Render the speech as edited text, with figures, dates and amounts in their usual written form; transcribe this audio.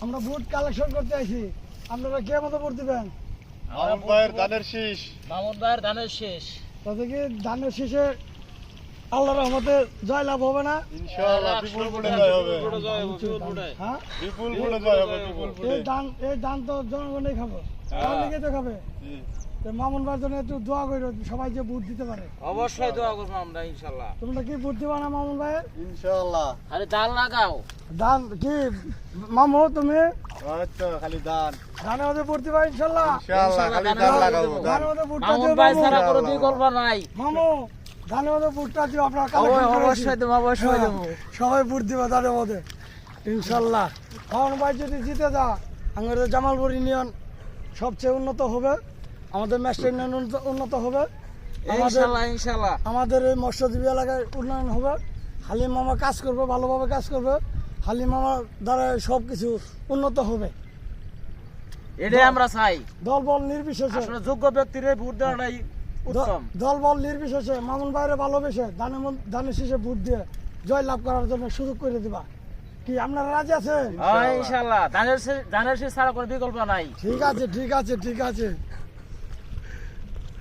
আমরা vote collection করতে আইছি, আপনারা কে মতো ভোট দিবেন? মামুন ভাইয়ের ধানের শীষ। মামুন ভাইয়ের ধানের শেষ। তাতে কি ধানের শীষে আল্লাহর রহমতে জয় লাভ হবে না? ইনশাআল্লাহ বিপুল ভোটে জয় হবে। হ্যাঁ, বিপুল ভোটে জয় হবে, বিপুল ভোটে। এই ধান তো জনগণই খাবে, তার লিগে তো খাবে। জি। তো মামুন ভাইয়ের জন্য একটু দোয়া করো, সবাই যে ভোট দিতে পারে। অবশ্যই দোয়া করবো আমরা ইনশাল্লাহ। তোমরা কি ভোট দিবা না মামুন ভাইয়ের? ইনশাআল্লাহ। আরে ধান লাগাও। ধান কি মামু তুমি আচ্ছা খালি ধান। ধানের মধ্যে ভোট দিবা ইনশাল্লাহ? ইনশাআল্লাহ খালি ধান লাগাবো। ধান। ধানের মধ্যে ভোটটা মামুন দিও ভাই মামু। ছাড়া কোনো বিকল্প নাই। মামু ধানের মধ্যে ভোটটা দিও, আপনারা কালেকশন অবশ্যই দেবো, অবশ্যই দেবো। সবাই ভোট দিবা ধানের মধ্যে ইনশাল্লাহ। মামুন ভাই যদি জিতে যা, আমাদের জামালপুর ইউনিয়ন সবচেয়ে উন্নত হবে, আমাদের ম্যাস্টার ইউনিয়ন উন্নত হবে, ইনশাল্লাহ ইনশাল্লাহ। আমাদের এই মৎস্যজীবী এলাকায় উন্নয়ন হবে। হালিম মামা কাজ করবে, ভালোভাবে কাজ করবে, হালিম মামার দ্বারা সব কিছু উন্নত হবে। এটাই আমরা চাই। দল বল নির্বিশেষে, আসলে যোগ্য ব্যক্তির ভোট দেওয়াটাই উত্তম। দল বল নির্বিশেষে মামুন ভাইয়ের ভালোবেসে ধানের শীষে ভোট দিয়ে জয় লাভ করার জন্য সুযোগ করে দিবা। কি আপনারা রাজি আছেন? ইনশাল্লাহ ধানের শেষ ছাড়া কোনো বিকল্প নাই। ঠিক আছে, ঠিক আছে, ঠিক আছে।